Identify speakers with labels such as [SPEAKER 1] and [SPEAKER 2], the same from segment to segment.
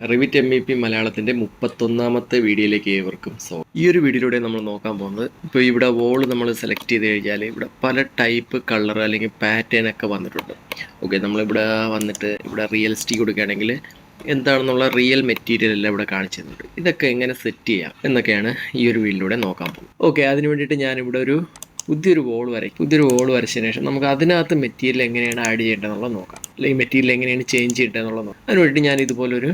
[SPEAKER 1] Revit MVP മലയാളത്തിൻ്റെ 31ാമത്തെ വീഡിയോയിലേക്ക് ഏവർക്കും ഈ ഒരു വീഡിയോയിലൂടെ നമ്മൾ നോക്കാൻ പോകുന്നത് ഇപ്പോൾ ഇവിടെ വോൾ നമ്മൾ സെലക്ട് ചെയ്ത് കഴിഞ്ഞാൽ ഇവിടെ പല ടൈപ്പ് കളർ അല്ലെങ്കിൽ പാറ്റേൺ ഒക്കെ വന്നിട്ടുണ്ട്. ഓക്കെ, നമ്മളിവിടെ വന്നിട്ട് ഇവിടെ റിയലിസ്റ്റിക് കൊടുക്കുകയാണെങ്കിൽ എന്താണെന്നുള്ള റിയൽ മെറ്റീരിയൽ എല്ലാം ഇവിടെ കാണിച്ചു തരുന്നുണ്ട്. ഇതൊക്കെ എങ്ങനെ സെറ്റ് ചെയ്യാം എന്നൊക്കെയാണ് ഈ ഒരു വീഡിയോയിലൂടെ നോക്കാൻ പോകുന്നത്. ഓക്കെ, അതിന് വേണ്ടിയിട്ട് ഞാനിവിടെ ഒരു പുതിയൊരു വോൾ വരച്ചതിന് ശേഷം നമുക്ക് അതിനകത്ത് മെറ്റീരിയൽ എങ്ങനെയാണ് ആഡ് ചെയ്യേണ്ടതെന്നുള്ളത് നോക്കാം, അല്ലെങ്കിൽ മെറ്റീരിയൽ എങ്ങനെയാണ് ചേഞ്ച് ചെയ്യേണ്ടതെന്നുള്ളത് നോക്കാം. അതിന് വേണ്ടി ഞാൻ ഇതുപോലൊരു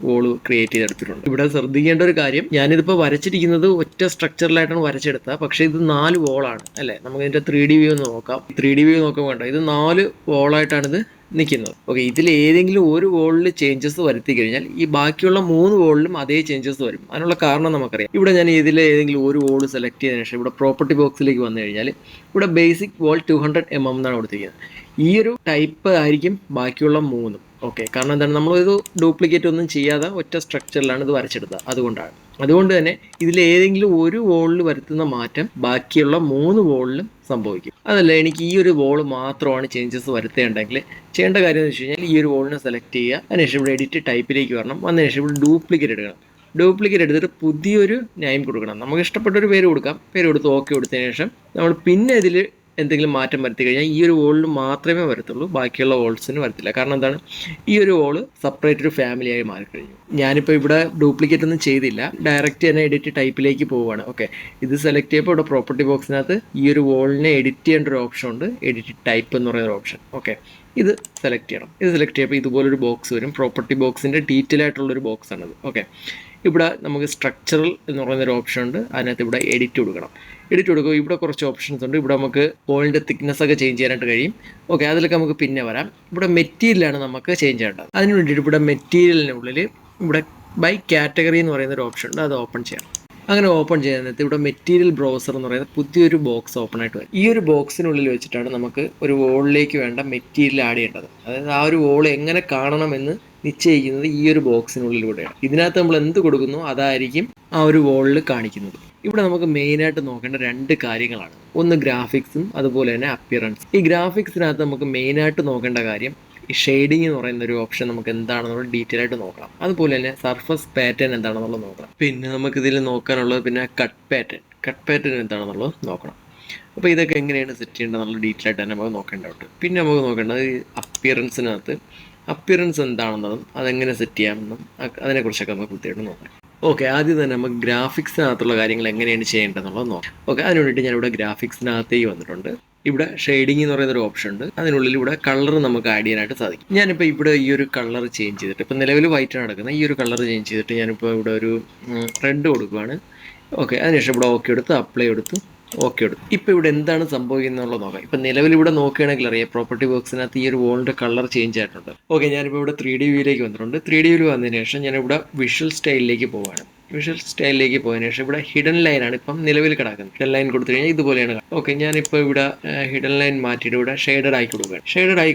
[SPEAKER 1] വോൾ ക്രിയേറ്റ് ചെയ്തെടുത്തിട്ടുണ്ട്. ഇവിടെ ശ്രദ്ധിക്കേണ്ട ഒരു കാര്യം, ഞാനിതിപ്പോൾ വരച്ചിരിക്കുന്നത് ഒറ്റ സ്ട്രക്ചറിലായിട്ടാണ് വരച്ചെടുത്തത്. പക്ഷേ ഇത് 4 വോളാണ് അല്ലേ. നമുക്ക് ഇതിൻ്റെ 3D വ്യൂ ഒന്ന് നോക്കാം. 3D വ്യൂ നോക്കാൻ വേണ്ട, ഇത് 4 വോളായിട്ടാണിത് നിൽക്കുന്നത്. ഓക്കെ, ഇതിൽ ഏതെങ്കിലും ഒരു വോളിൽ ചേഞ്ചസ് വരുത്തി കഴിഞ്ഞാൽ ഈ ബാക്കിയുള്ള 3 വോളിലും അതേ ചേഞ്ചസ് വരും. അതിനുള്ള കാരണം നമുക്കറിയാം. ഇവിടെ ഞാൻ ഇതിൽ ഏതെങ്കിലും ഒരു വോൾ സെലക്ട് ചെയ്തതിനു ശേഷം ഇവിടെ പ്രോപ്പർട്ടി ബോക്സിലേക്ക് വന്നു കഴിഞ്ഞാൽ ഇവിടെ ബേസിക് വോൾ 200 mm എന്നാണ് കൊടുത്തിരിക്കുന്നത്. ഈ ഒരു ടൈപ്പ് ആയിരിക്കും ബാക്കിയുള്ള 3. ഓക്കെ, കാരണം എന്താണ്, നമ്മളിത് ഡ്യൂപ്ലിക്കേറ്റ് ഒന്നും ചെയ്യാതെ ഒറ്റ സ്ട്രക്ചറിലാണ് ഇത് വരച്ചെടുത്തത്. അതുകൊണ്ട് തന്നെ ഇതിൽ ഏതെങ്കിലും ഒരു വോളിൽ വരുത്തുന്ന മാറ്റം ബാക്കിയുള്ള 3 വോളിലും സംഭവിക്കും. അതല്ല, എനിക്ക് ഈ ഒരു വോൾ മാത്രമാണ് ചേഞ്ചസ് വരുത്തേണ്ടെങ്കിൽ ചെയ്യേണ്ട കാര്യം എന്ന് വെച്ച് കഴിഞ്ഞാൽ ഈ ഒരു വോളിനെ സെലക്ട് ചെയ്യുക. അതിനുശേഷം ഇവിടെ എഡിറ്റ് ടൈപ്പിലേക്ക് വരണം. വന്നതിന് ശേഷം ഇവിടെ ഡ്യൂപ്ലിക്കേറ്റ് എടുക്കണം. ഡ്യൂപ്ലിക്കേറ്റ് എടുത്തിട്ട് പുതിയൊരു നെയിം കൊടുക്കണം. നമുക്ക് ഇഷ്ടപ്പെട്ട ഒരു പേര് കൊടുക്കാം. പേര് കൊടുത്ത് ഓക്കെ കൊടുത്തതിന് ശേഷം നമ്മൾ പിന്നെ ഇതിൽ എന്തെങ്കിലും മാറ്റം വരുത്തി കഴിഞ്ഞാൽ ഈ ഒരു വോളിൽ മാത്രമേ വരത്തുള്ളൂ, ബാക്കിയുള്ള വോൾസിന് വരത്തില്ല. കാരണം എന്താണ്, ഈ ഒരു വോള് സെപ്പറേറ്റ് ഒരു ഫാമിലിയായി മാറിക്കഴിഞ്ഞു. ഞാനിപ്പോൾ ഇവിടെ ഡ്യൂപ്ലിക്കേറ്റ് ഒന്നും ചെയ്തില്ല, ഡയറക്റ്റ് തന്നെ എഡിറ്റ് ടൈപ്പിലേക്ക് പോവുകയാണ്. ഓക്കെ, ഇത് സെലക്ട് ചെയ്യുമ്പോൾ ഇവിടെ പ്രോപ്പർട്ടി ബോക്സിനകത്ത് ഈ ഒരു വോളിനെ എഡിറ്റ് ചെയ്യേണ്ട ഒരു ഓപ്ഷൻ ഉണ്ട്, എഡിറ്റ് ടൈപ്പ് എന്ന് പറയുന്ന ഒരു ഓപ്ഷൻ. ഓക്കെ, ഇത് സെലക്ട് ചെയ്യണം. ഇത് സെലക്ട് ചെയ്യുമ്പോൾ ഇതുപോലൊരു ബോക്സ് വരും. പ്രോപ്പർട്ടി ബോക്സിൻ്റെ ഡീറ്റെയിൽ ആയിട്ടുള്ളൊരു ബോക്സ് ആണിത്. ഓക്കെ, ഇവിടെ നമുക്ക് സ്ട്രക്ചറൽ എന്ന് പറയുന്നൊരു ഓപ്ഷൻ ഉണ്ട്. അതിനകത്ത് ഇവിടെ എഡിറ്റ് കൊടുക്കണം. എഡിറ്റ് കൊടുക്കുക. ഇവിടെ കുറച്ച് ഓപ്ഷൻസ് ഉണ്ട്. ഇവിടെ നമുക്ക് വോളിൻ്റെ തിക്നെസ് ഒക്കെ ചേഞ്ച് ചെയ്യാനായിട്ട് കഴിയും. ഓക്കെ, അതിലൊക്കെ നമുക്ക് പിന്നെ വരാം. ഇവിടെ മെറ്റീരിയലാണ് നമുക്ക് ചേഞ്ച് ചെയ്യേണ്ടത്. അതിന് വേണ്ടിയിട്ട് ഇവിടെ മെറ്റീരിയലിനുള്ളിൽ ഇവിടെ ബൈ കാറ്റഗറി എന്ന് പറയുന്ന ഒരു ഓപ്ഷൻ ഉണ്ട്, അത് ഓപ്പൺ ചെയ്യണം. അങ്ങനെ ഓപ്പൺ ചെയ്യുന്നത് ഇവിടെ മെറ്റീരിയൽ ബ്രൗസർ എന്ന് പറയുന്ന പുതിയൊരു ബോക്സ് ഓപ്പൺ ആയിട്ട് വരും. ഈ ഒരു ബോക്സിനുള്ളിൽ വെച്ചിട്ടാണ് നമുക്ക് ഒരു വോളിലേക്ക് വേണ്ട മെറ്റീരിയൽ ആഡ് ചെയ്യേണ്ടത്. അതായത് ആ ഒരു വോൾ എങ്ങനെ കാണണമെന്ന് നിശ്ചയിക്കുന്നത് ഈ ഒരു ബോക്സിനുള്ളിലൂടെയാണ്. ഇതിനകത്ത് നമ്മൾ എന്ത് കൊടുക്കുന്നു അതായിരിക്കും ആ ഒരു വോളിൽ കാണിക്കുന്നത്. ഇവിടെ നമുക്ക് മെയിനായിട്ട് നോക്കേണ്ട 2 കാര്യങ്ങളാണ്. ഒന്ന് ഗ്രാഫിക്സും അതുപോലെ തന്നെ അപ്പിയറൻസ്. ഈ ഗ്രാഫിക്സിനകത്ത് നമുക്ക് മെയിനായിട്ട് നോക്കേണ്ട കാര്യം ഈ ഷെയ്ഡിങ് എന്ന് പറയുന്ന ഒരു ഓപ്ഷൻ നമുക്ക് എന്താണെന്നുള്ള ഡീറ്റെയിൽ ആയിട്ട് നോക്കണം. അതുപോലെ തന്നെ സർഫസ് പാറ്റേൺ എന്താണെന്നുള്ളത് നോക്കണം. പിന്നെ നമുക്കിതിൽ നോക്കാനുള്ളത് പിന്നെ കട്ട് പാറ്റേൺ എന്താണെന്നുള്ളത് നോക്കണം. അപ്പോൾ ഇതൊക്കെ എങ്ങനെയാണ് സെറ്റ് ചെയ്യേണ്ടതെന്നുള്ള ഡീറ്റെയിൽ ആയിട്ട് തന്നെ നമുക്ക് നോക്കേണ്ടതുണ്ട്. പിന്നെ നമുക്ക് നോക്കേണ്ടത് ഈ അപ്പിയറൻസ് എന്താണെന്നതും അതെങ്ങനെ സെറ്റ് ചെയ്യാമെന്നും അതിനെക്കുറിച്ചൊക്കെ നമുക്ക് കൃത്യമായിട്ട് നോക്കാം. ഓക്കെ, ആദ്യം തന്നെ നമുക്ക് ഗ്രാഫിക്സിനകത്തുള്ള കാര്യങ്ങൾ എങ്ങനെയാണ് ചെയ്യേണ്ടതെന്നുള്ളത് നോക്കാം. ഓക്കെ, അതിന് വേണ്ടിയിട്ട് ഞാനിവിടെ ഗ്രാഫിക്സിനകത്തേക്ക് വന്നിട്ടുണ്ട്. ഇവിടെ ഷെയ്ഡിങ് എന്ന് പറയുന്നൊരു ഓപ്ഷൻ ഉണ്ട്. അതിനുള്ളിൽ ഇവിടെ കളർ നമുക്ക് ആഡ് ചെയ്യാനായിട്ട് സാധിക്കും. ഞാനിപ്പോൾ ഇവിടെ ഈ ഒരു കളർ ചേഞ്ച് ചെയ്തിട്ട്, ഇപ്പോൾ നിലവിൽ വൈറ്റ് ആണ് നടക്കുന്നത്, ഈ ഒരു കളർ ചേഞ്ച് ചെയ്തിട്ട് ഞാനിപ്പോൾ ഇവിടെ ഒരു റെഡ് കൊടുക്കുകയാണ്. ഓക്കെ, അതിനുശേഷം ഇവിടെ ഓക്കെ എടുത്ത് അപ്ലൈ എടുത്തു, ഓക്കെ എടുത്തു. ഇപ്പോൾ ഇവിടെ എന്താണ് സംഭവിക്കുന്നുള്ളത് നോക്കാം. ഇപ്പം നിലവിൽ ഇവിടെ നോക്കുകയാണെങ്കിൽ അറിയാം, പ്രോപ്പർട്ടി ബോക്സിനകത്ത് ഈ ഒരു വോളിൻ്റെ കളർ ചേഞ്ച് ആയിട്ടുണ്ട്. ഓക്കെ, ഞാനിപ്പോൾ ഇവിടെ 3D വ്യൂയിലേക്ക് വന്നിട്ടുണ്ട്. 3D വ്യൂ വന്നതിന് ശേഷം ഞാനിവിടെ വിഷ്വൽ സ്റ്റൈലിലേക്ക് പോവുകയാണ്. വിഷ്വൽ സ്റ്റൈലിലേക്ക് പോയതിനു ശേഷം ഇവിടെ ഹിഡൻ ലൈനാണ് ഇപ്പം നിലവിൽ കിടക്കുന്നത്. ഹിഡൻ ലൈൻ കൊടുത്തു കഴിഞ്ഞാൽ ഇതുപോലെയാണ്. ഓക്കെ, ഞാനിപ്പോൾ ഇവിടെ ഹിഡൻ ലൈൻ മാറ്റിയിട്ട് ഇവിടെ ഷെയ്ഡഡ് ആയി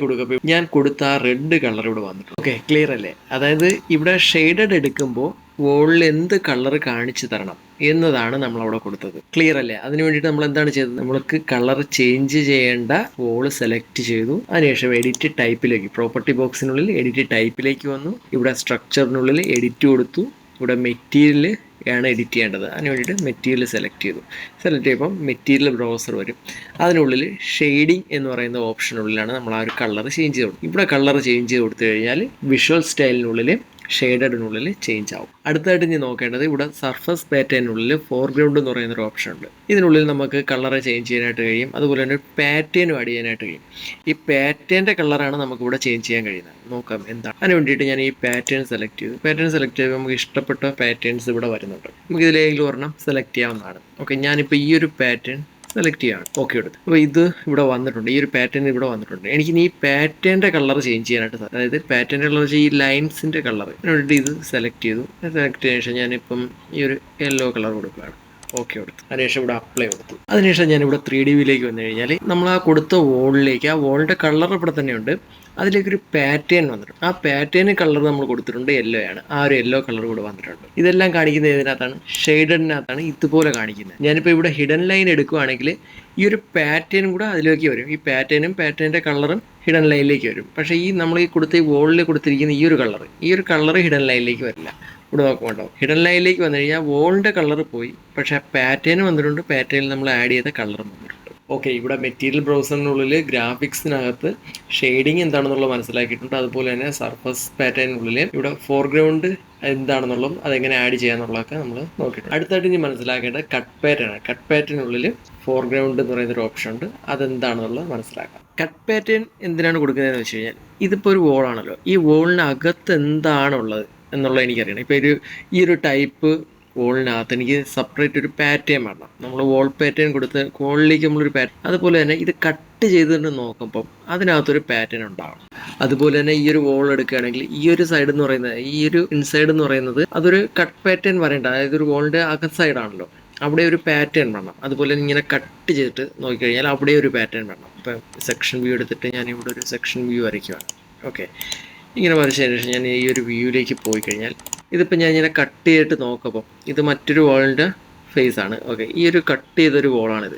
[SPEAKER 1] കൊടുക്കുക. ഞാൻ കൊടുത്ത ആ റെഡ് കളർ ഇവിടെ വന്നിട്ടുണ്ട്. ഓക്കെ, ക്ലിയർ അല്ലേ? അതായത് ഇവിടെ ഷെയ്ഡഡ് എടുക്കുമ്പോൾ വോളിൽ എന്ത് കളർ കാണിച്ചു തരണം എന്നതാണ് നമ്മളവിടെ കൊടുത്തത്. ക്ലിയർ അല്ലേ? അതിന് വേണ്ടിയിട്ട് നമ്മൾ എന്താണ് ചെയ്തത്, നമ്മൾക്ക് കളർ ചേഞ്ച് ചെയ്യേണ്ട വോള് സെലക്ട് ചെയ്തു. അതിനുശേഷം എഡിറ്റ് ടൈപ്പിലേക്ക്, പ്രോപ്പർട്ടി ബോക്സിനുള്ളിൽ എഡിറ്റ് ടൈപ്പിലേക്ക് വന്നു. ഇവിടെ സ്ട്രക്ചറിനുള്ളിൽ എഡിറ്റ് കൊടുത്തു. ഇവിടെ മെറ്റീരിയൽ ആണ് എഡിറ്റ് ചെയ്യേണ്ടത്. അതിന് വേണ്ടിയിട്ട് മെറ്റീരിയൽ സെലക്ട് ചെയ്യുമ്പോൾ മെറ്റീരിയൽ ബ്രൗസർ വരും. അതിനുള്ളിൽ ഷെയ്ഡിങ് എന്ന് പറയുന്ന ഓപ്ഷനുള്ളിലാണ് നമ്മൾ ആ ഒരു കളർ ചേഞ്ച് ചെയ്ത് കൊടുക്കും. ഇവിടെ കളർ ചേഞ്ച് ചെയ്ത് കൊടുത്തു കഴിഞ്ഞാൽ വിഷ്വൽ സ്റ്റൈലിനുള്ളിൽ ഷെയ്ഡഡിനുള്ളിൽ ചേഞ്ച് ആവും. അടുത്തായിട്ട് ഞാൻ നോക്കേണ്ടത് ഇവിടെ സർഫസ് പാറ്റേണിനുള്ളിൽ ഫോർഗ്രൗണ്ട് എന്ന് പറയുന്നൊരു ഓപ്ഷൻ ഉണ്ട്. ഇതിനുള്ളിൽ നമുക്ക് കളർ ചേഞ്ച് ചെയ്യാനായിട്ട് കഴിയും. അതുപോലെ തന്നെ പാറ്റേൺ ആഡ് ചെയ്യാനായിട്ട് കഴിയും. ഈ പാറ്റേണിൻ്റെ കളറാണ് നമുക്കിവിടെ ചേഞ്ച് ചെയ്യാൻ കഴിയുന്നത്. നോക്കാം എന്താണ്. അതിന് വേണ്ടിയിട്ട് ഞാൻ ഈ പാറ്റേൺ സെലക്ട് ചെയ്യുമ്പോൾ നമുക്ക് ഇഷ്ടപ്പെട്ട പാറ്റേൺസ് ഇവിടെ വരുന്നുണ്ട്. നമുക്ക് ഇതിലേതെങ്കിലും ഒരെണ്ണം സെലക്ട് ചെയ്യാവുന്നതാണ്. ഓക്കെ, ഞാനിപ്പോൾ ഈ ഒരു പാറ്റേൺ സെലക്ട് ചെയ്യാണ്. ഓക്കെ എടുത്ത്. അപ്പോൾ ഇത് ഇവിടെ വന്നിട്ടുണ്ട്, ഈ ഒരു പാറ്റേൺ ഇവിടെ വന്നിട്ടുണ്ട്. എനിക്കിനി ഈ പാറ്റേണിൻ്റെ കളർ ചേഞ്ച് ചെയ്യാനായിട്ട്, അതായത് പാറ്റേണിൻ്റെ കളർ വെച്ചാൽ ഈ ലൈൻസിൻ്റെ കളർ വേണ്ടിയിട്ട് ഇത് സെലക്ട് ചെയ്തതിന് ശേഷം ഞാനിപ്പം ഈ ഒരു യെല്ലോ കളർ കൊടുക്കുകയാണ്. ഓക്കെ കൊടുത്തു. അതിനുശേഷം ഇവിടെ അപ്ലൈ കൊടുത്തു. അതിനുശേഷം ഞാനിവിടെ 3D വ്യൂയിലേക്ക് വന്നു കഴിഞ്ഞാൽ നമ്മൾ ആ കൊടുത്ത വോളിലേക്ക്, ആ വോളിൻ്റെ കളർ ഇവിടെ തന്നെയുണ്ട്. അതിലേക്കൊരു പാറ്റേൺ വന്നിട്ടുണ്ട്. ആ പാറ്റേൺ കളർ നമ്മൾ കൊടുത്തിട്ടുണ്ട് യെല്ലോ ആണ്. ആ ഒരു യെല്ലോ കളർ കൂടെ വന്നിട്ടുണ്ട്. ഇതെല്ലാം കാണിക്കുന്നത് ഇതിനകത്താണ്, ഷെയ്ഡഡിനകത്താണ് ഇതുപോലെ കാണിക്കുന്നത്. ഞാനിപ്പോൾ ഇവിടെ ഹിഡൻ ലൈൻ എടുക്കുകയാണെങ്കിൽ ഈ ഒരു പാറ്റേൺ കൂടെ അതിലേക്ക് വരും. ഈ പാറ്റേണിൻ്റെ കളറും ഹിഡൻ ലൈനിലേക്ക് വരും. പക്ഷേ ഈ നമ്മൾ ഈ കൊടുത്ത ഈ വോളിൽ കൊടുത്തിരിക്കുന്ന ഈ ഒരു കളർ ഹിഡൻ ലൈനിലേക്ക് വരില്ല. ഇവിടെ നോക്കുമ്പോൾ ഹിഡൻ ലൈനിലേക്ക് വന്നു കഴിഞ്ഞാൽ വോളിൻ്റെ കളർ പോയി, പക്ഷേ പാറ്റേൺ വന്നിട്ടുണ്ട്. പാറ്റേണിൽ നമ്മൾ ആഡ് ചെയ്ത കളറും വന്നിട്ടുണ്ട്. ഓക്കെ, ഇവിടെ മെറ്റീരിയൽ ബ്രൗസറിനുള്ളിൽ ഗ്രാഫിക്സിനകത്ത് ഷെയ്ഡിങ് എന്താണെന്നുള്ളത് മനസ്സിലാക്കിയിട്ടുണ്ട്. അതുപോലെ തന്നെ സർഫസ് പാറ്റേണിനുള്ളിൽ ഇവിടെ ഫോർഗ്രൗണ്ട് എന്താണെന്നുള്ളതും അതെങ്ങനെ ആഡ് ചെയ്യാന്നുള്ളതൊക്കെ നമ്മൾ നോക്കിയിട്ടുണ്ട്. അടുത്തായിട്ട് ഇനി മനസ്സിലാക്കേണ്ടത് കട്ട് പാറ്റേൺ ആണ്. കട്ട് പാറ്റേണിനുള്ളിൽ ഫോർഗ്രൗണ്ട് എന്ന് പറയുന്നൊരു ഓപ്ഷൻ ഉണ്ട്. അതെന്താണെന്നുള്ളത് മനസ്സിലാക്കാം. കട്ട് പാറ്റേൺ എന്തിനാണ് കൊടുക്കുന്നതെന്ന് വെച്ച് കഴിഞ്ഞാൽ ഇതിപ്പോൾ ഒരു വോളാണല്ലോ, ഈ വോളിനകത്ത് എന്താണുള്ളത് എന്നുള്ളത് എനിക്കറിയണം. ഇപ്പോൾ ഈ ഒരു ടൈപ്പ് വോളിനകത്ത് എനിക്ക് സെപ്പറേറ്റ് ഒരു പാറ്റേൺ വേണം. നമ്മൾ വോൾ പാറ്റേൺ കൊടുത്ത് വോളിലേക്ക് നമ്മളൊരു പാറ്റേൺ, അതുപോലെ തന്നെ ഇത് കട്ട് ചെയ്തിട്ട് നോക്കുമ്പം അതിനകത്തൊരു പാറ്റേൺ ഉണ്ടാവും. അതുപോലെ തന്നെ ഈ ഒരു വോൾ എടുക്കുകയാണെങ്കിൽ ഈ ഒരു സൈഡ് എന്ന് പറയുന്നത്, ഈ ഒരു ഇൻസൈഡ് എന്ന് പറയുന്നത് അതൊരു കട്ട് പാറ്റേൺ വരേണ്ട, അതായത് ഒരു വോളിൻ്റെ അകത്ത് സൈഡാണല്ലോ, അവിടെ ഒരു പാറ്റേൺ വേണം. അതുപോലെ ഇങ്ങനെ കട്ട് ചെയ്തിട്ട് നോക്കിക്കഴിഞ്ഞാൽ അവിടെ ഒരു പാറ്റേൺ വേണം. ഇപ്പം സെക്ഷൻ വ്യൂ എടുത്തിട്ട് ഞാൻ ഇവിടെ ഒരു സെക്ഷൻ വ്യൂ വരയ്ക്കുകയാണ്. ഓക്കെ, ഇങ്ങനെ വരച്ചതിന് ശേഷം ഞാൻ ഈ ഒരു വ്യൂവിലേക്ക് പോയി കഴിഞ്ഞാൽ ഇതിപ്പോൾ ഞാൻ ഇങ്ങനെ കട്ട് ചെയ്തിട്ട് നോക്കുമ്പോൾ ഇത് മറ്റൊരു വോളിൻ്റെ ഫേസ് ആണ്. ഓക്കെ, ഈ ഒരു കട്ട് ചെയ്തൊരു വോളാണിത്.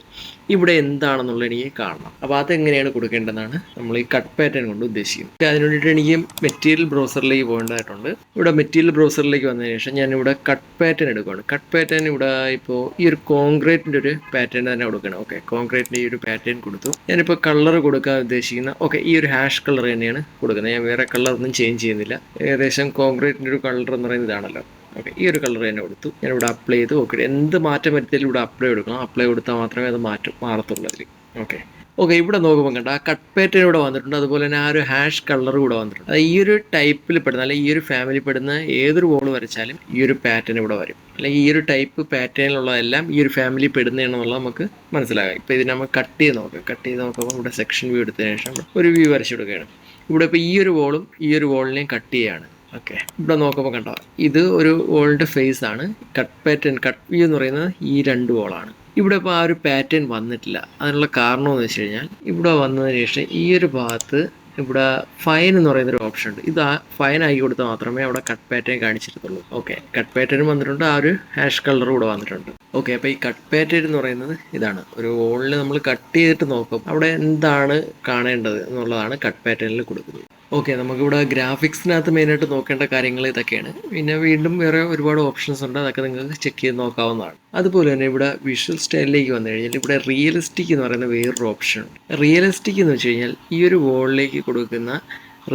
[SPEAKER 1] ഇവിടെ എന്താണെന്നുള്ളത് എനിക്ക് കാണണം. അപ്പോൾ അതെങ്ങനെയാണ് കൊടുക്കേണ്ടതെന്നാണ് നമ്മൾ ഈ കട്ട് പാറ്റേൺ കൊണ്ട് ഉദ്ദേശിക്കുന്നത്. അതിന് വേണ്ടിയിട്ട് എനിക്ക് മെറ്റീരിയൽ ബ്രൗസറിലേക്ക് പോകേണ്ടതായിട്ടുണ്ട്. ഇവിടെ മെറ്റീരിയൽ ബ്രൗസറിലേക്ക് വന്നതിന് ശേഷം ഞാനിവിടെ കട്ട് പാറ്റേൺ എടുക്കുകയാണ്. കട്ട് പാറ്റേൺ ഇവിടെ ഇപ്പോൾ ഈ ഒരു കോൺക്രീറ്റിൻ്റെ ഒരു പാറ്റേൺ തന്നെ കൊടുക്കണം. ഓക്കെ, കോൺക്രീറ്റിൻ്റെ ഈ ഒരു പാറ്റേൺ കൊടുത്തു. ഞാനിപ്പോൾ കളർ കൊടുക്കാൻ ഉദ്ദേശിക്കുന്ന ഈ ഒരു ഹാഷ് കളർ തന്നെയാണ് കൊടുക്കുന്നത്. ഞാൻ വേറെ കളറൊന്നും ചേഞ്ച് ചെയ്യുന്നില്ല. ഏകദേശം കോൺക്രീറ്റിൻ്റെ ഒരു കളർ എന്ന് പറയുന്നത് ഇതാണല്ലോ. ഓക്കെ, ഈ ഒരു കളർ തന്നെ കൊടുത്തു. ഞാനിവിടെ അപ്ലൈ ചെയ്ത് ഓക്കെ, എന്ത് മാറ്റം വരുത്തിയാലും ഇവിടെ അപ്ലൈ കൊടുക്കണം. അപ്ലൈ കൊടുത്താൽ മാത്രമേ അത് മാറത്തുള്ളൂ അതിൽ. ഓക്കെ, ഇവിടെ നോക്കുമ്പോൾ കണ്ട ആ കട്ട് പാറ്റേൺ ഇവിടെ വന്നിട്ടുണ്ട്. അതുപോലെ തന്നെ ആ ഒരു ഹാഷ് കളർ കൂടെ വന്നിട്ടുണ്ട്. അത് ഈ ഒരു ടൈപ്പിൽ പെടുന്ന, അല്ലെങ്കിൽ ഈ ഒരു ഫാമിലി പെടുന്ന ഏതൊരു വോൾ വരച്ചാലും ഈ ഒരു പാറ്റേൺ ഇവിടെ വരും. അല്ലെങ്കിൽ ഈ ഒരു ടൈപ്പ് പാറ്റേണിലുള്ളതെല്ലാം ഈ ഒരു ഫാമിലി പെടുന്നതാണെന്നുള്ളത് നമുക്ക് മനസ്സിലാകാം. ഇപ്പോൾ ഇത് നമ്മൾ കട്ട് ചെയ്ത് നോക്കുമ്പോൾ ഇവിടെ സെക്ഷൻ വ്യൂ എടുത്തതിന് ശേഷം ഒരു വ്യൂ വരച്ചു കൊടുക്കുകയാണ്. ഇവിടെ ഇപ്പോൾ ഈ ഒരു വോളും ഈ ഒരു വോളിനെയും കട്ട് ചെയ്യുകയാണ്. ഓക്കെ, ഇവിടെ നോക്കുമ്പോൾ കണ്ടോ, ഇത് ഒരു വോളിൻ്റെ ഫേസ് ആണ്. കട്ട് പാറ്റേൺ, കട്ട് വ്യൂ എന്ന് പറയുന്നത് ഈ രണ്ട് വോളാണ്. ഇവിടെ ഇപ്പോൾ ആ ഒരു പാറ്റേൺ വന്നിട്ടില്ല. അതിനുള്ള കാരണം എന്ന് വെച്ച് കഴിഞ്ഞാൽ ഇവിടെ വന്നതിന് ശേഷം ഈ ഒരു ഭാഗത്ത് ഇവിടെ ഫൈൻ എന്ന് പറയുന്നൊരു ഓപ്ഷൻ ഉണ്ട്. ഇത് ഫൈൻ ആക്കി കൊടുത്താൽ മാത്രമേ അവിടെ കട്ട് പാറ്റേൺ കാണിച്ചിട്ടുള്ളൂ. ഓക്കെ, കട്ട് പാറ്റേൺ വന്നിട്ടുണ്ട്. ആ ഒരു ഹാഷ് കളർ കൂടെ വന്നിട്ടുണ്ട്. ഓക്കെ, അപ്പോൾ ഈ കട്ട് പാറ്റേൺ എന്ന് പറയുന്നത് ഇതാണ്. ഒരു വോളിൽ നമ്മൾ കട്ട് ചെയ്തിട്ട് നോക്കും അവിടെ എന്താണ് കാണേണ്ടത് എന്നുള്ളതാണ് കട്ട് പാറ്റേണിൽ കൊടുക്കുന്നത്. ഓക്കെ, നമുക്കിവിടെ ഗ്രാഫിക്സിനകത്ത് മെയിനായിട്ട് നോക്കേണ്ട കാര്യങ്ങൾ ഇതൊക്കെയാണ്. പിന്നെ വീണ്ടും വേറെ ഒരുപാട് ഓപ്ഷൻസ് ഉണ്ട്, അതൊക്കെ നിങ്ങൾക്ക് ചെക്ക് ചെയ്ത് നോക്കാവുന്നതാണ്. അതുപോലെ തന്നെ ഇവിടെ വിഷ്വൽ സ്റ്റൈലിലേക്ക് വന്നു കഴിഞ്ഞാൽ ഇവിടെ റിയലിസ്റ്റിക് എന്ന് പറയുന്ന വേറൊരു ഓപ്ഷൻ ഉണ്ട്. റിയലിസ്റ്റിക് എന്ന് വെച്ച് കഴിഞ്ഞാൽ ഈ ഒരു വോളിലേക്ക് കൊടുക്കുന്ന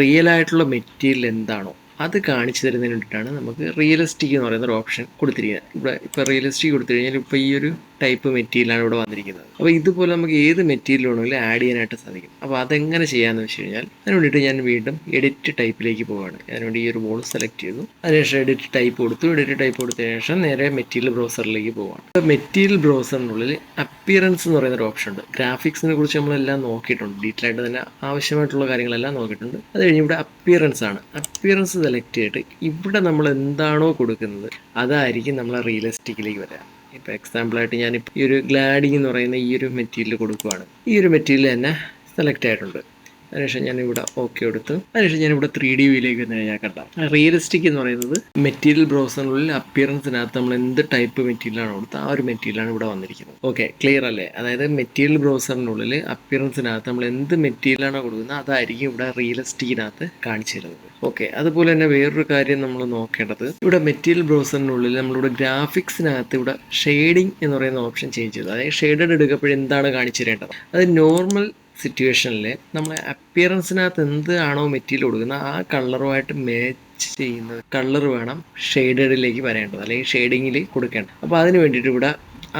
[SPEAKER 1] റിയൽ ആയിട്ടുള്ള മെറ്റീരിയൽ എന്താണോ അത് കാണിച്ചു തരുന്നതിന് വേണ്ടിയിട്ടാണ് നമുക്ക് റിയലിസ്റ്റിക് എന്ന് പറയുന്ന ഒരു ഓപ്ഷൻ കൊടുത്തിരിക്കുന്നത്. ഇവിടെ ഇപ്പോൾ റിയലിസ്റ്റിക് കൊടുത്തു കഴിഞ്ഞാൽ ഇപ്പോൾ ഈ ഒരു ടൈപ്പ് മെറ്റീരിയലാണ് ഇവിടെ വന്നിരിക്കുന്നത്. അപ്പോൾ ഇതുപോലെ നമുക്ക് ഏത് മെറ്റീരിയൽ വേണമെങ്കിലും ആഡ് ചെയ്യാനായിട്ട് സാധിക്കും. അപ്പോൾ അതെങ്ങനെ ചെയ്യാമെന്ന് വെച്ച് കഴിഞ്ഞാൽ അതിന് വേണ്ടിയിട്ട് ഞാൻ വീണ്ടും എഡിറ്റ് ടൈപ്പിലേക്ക് പോവുകയാണ്. അതിനുവേണ്ടി ഈ ഒരു വോൾ സെലക്ട് ചെയ്തു. അതിനുശേഷം എഡിറ്റ് ടൈപ്പ് കൊടുത്തു. എഡിറ്റ് ടൈപ്പ് കൊടുത്തതിന് ശേഷം നേരെ മെറ്റീരിയൽ ബ്രൗസറിലേക്ക് പോവുകയാണ്. അപ്പോൾ മെറ്റീരിയൽ ബ്രൗസറിനുള്ളിൽ അപ്പിയറൻസ് എന്ന് പറയുന്ന ഒരു ഓപ്ഷൻ ഉണ്ട്. ഗ്രാഫിക്സിനെ കുറിച്ച് നമ്മളെല്ലാം നോക്കിയിട്ടുണ്ട്, ഡീറ്റെയിൽ ആയിട്ട് തന്നെ ആവശ്യമായിട്ടുള്ള കാര്യങ്ങളെല്ലാം നോക്കിയിട്ടുണ്ട്. അത് കഴിഞ്ഞ് ഇവിടെ അപ്പിയറൻസ് ആണ്. അപ്പിയറൻസ് സെലക്ട് ചെയ്തിട്ട് ഇവിടെ നമ്മൾ എന്താണോ കൊടുക്കുന്നത് അതായിരിക്കും നമ്മൾ റിയലിസ്റ്റിക്കിലേക്ക് വരിക. ഇപ്പോൾ എക്സാമ്പിളായിട്ട് ഞാനിപ്പോൾ ഈ ഒരു ഗ്ലാഡിങ് എന്ന് പറയുന്ന ഈ ഒരു മെറ്റീരിയൽ കൊടുക്കുകയാണ്. ഈ ഒരു മെറ്റീരിയൽ തന്നെ സെലക്ട് ആയിട്ടുണ്ട്. അതിനുശേഷം ഞാനിവിടെ ഓക്കെ കൊടുത്തു. അതിനുശേഷം ഞാനിവിടെ 3D വ്യൂയിലേക്ക് വന്നു കഴിഞ്ഞാൽ കണ്ടാൽ റിയലിസ്റ്റിക് എന്ന് പറയുന്നത് മെറ്റീരിയൽ ബ്രൗസറിനുള്ളിൽ അപ്പിയറൻസിനകത്ത് നമ്മൾ എന്ത് ടൈപ്പ് മെറ്റീരിയലാണ് കൊടുത്തത് ആ ഒരു മെറ്റീരിയലാണ് ഇവിടെ വന്നിരിക്കുന്നത്. ഓക്കെ, ക്ലിയർ അല്ലേ? അതായത് മെറ്റീരിയൽ ബ്രൗസറിനുള്ളിൽ അപ്പിയറൻസിനകത്ത് നമ്മൾ എന്ത് മെറ്റീരിയലാണോ കൊടുക്കുന്നത് അതായിരിക്കും ഇവിടെ റിയലിസ്റ്റിക്കിനകത്ത് കാണിച്ചു തരുന്നത്. ഓക്കെ, അതുപോലെ തന്നെ വേറൊരു കാര്യം നമ്മൾ നോക്കേണ്ടത്, ഇവിടെ മെറ്റീരിയൽ ബ്രൗസറിനുള്ളിൽ നമ്മളിവിടെ ഗ്രാഫിക്സിനകത്ത് ഇവിടെ ഷെയ്ഡിങ് എന്ന് പറയുന്ന ഓപ്ഷൻ ചേഞ്ച് ചെയ്തു. അതായത് ഷെയ്ഡഡ് എടുക്കപ്പോഴും എന്താണ് കാണിച്ചു തരേണ്ടത്, അത് നോർമൽ സിറ്റുവേഷനിൽ നമ്മൾ അപ്പിയറൻസിനകത്ത് എന്ത് ആണോ മെറ്റീരിയൽ കൊടുക്കുന്നത് ആ കളറുമായിട്ട് മാച്ച് ചെയ്യുന്ന കളർ വേണം ഷെയ്ഡഡിലേക്ക് വരേണ്ടത്, അല്ലെങ്കിൽ ഷെയ്ഡിങ്ങിൽ കൊടുക്കേണ്ടത്. അപ്പോൾ അതിന് വേണ്ടിയിട്ട് ഇവിടെ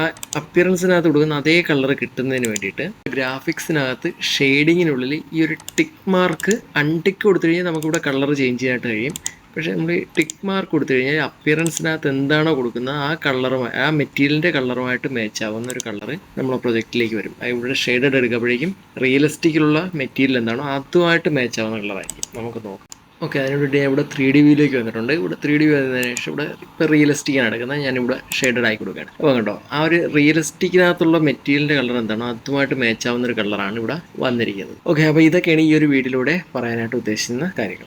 [SPEAKER 1] ആ അപ്പിയറൻസിനകത്ത് കൊടുക്കുന്ന അതേ കളർ കിട്ടുന്നതിന് വേണ്ടിയിട്ട് ഗ്രാഫിക്സിനകത്ത് ഷെയ്ഡിങ്ങിനുള്ളിൽ ഈ ഒരു ടിക്ക് മാർക്ക് അൺടിക്ക് കൊടുത്തു കഴിഞ്ഞാൽ നമുക്കിവിടെ കളർ ചേഞ്ച് ചെയ്യാനായിട്ട് കഴിയും. പക്ഷേ നമ്മൾ ടിക്ക് മാർക്ക് കൊടുത്തു കഴിഞ്ഞാൽ അപ്പിയറൻസിനകത്ത് എന്താണോ കൊടുക്കുന്നത് ആ കളറുമായി, ആ മെറ്റീരിയലിൻ്റെ കളറുമായിട്ട് മാച്ച് ആവുന്ന ഒരു കളർ നമ്മളെ പ്രൊജക്റ്റിലേക്ക് വരും. ഇവിടെ ഷെയ്ഡഡ് എടുക്കുമ്പോഴേക്കും റിയലിസ്റ്റിക്കിലുള്ള മെറ്റീരിയൽ എന്താണോ അതുമായിട്ട് മാച്ച് ആവുന്ന കളറായിരിക്കും. നമുക്ക് നോക്കാം. ഓക്കെ, അതിനുവേണ്ടി ഞാൻ ഇവിടെ 3D വ്യൂയിലേക്ക് വന്നിട്ടുണ്ട്. ഇവിടെ 3D വ്യൂ വന്നതിന് ശേഷം ഇവിടെ ഇപ്പോൾ റിയലിസ്റ്റിക്കാണ് എടുക്കുന്നത്. ഞാനിവിടെ ഷെയ്ഡഡ് ആക്കി കൊടുക്കുകയാണ്. അപ്പോൾ കണ്ടോ, ആ ഒരു റിയലിസ്റ്റിക്കിനകത്തുള്ള മെറ്റീരിയലിൻ്റെ കളർ എന്താണോ അതുമായിട്ട് മാച്ച് ആവുന്ന ഒരു കളറാണ് ഇവിടെ വന്നിരിക്കുന്നത്. ഓക്കെ, അപ്പോൾ ഇതൊക്കെയാണ് ഈ ഒരു വീഡിയോയിലൂടെ പറയാനായിട്ട് ഉദ്ദേശിക്കുന്ന കാര്യങ്ങൾ.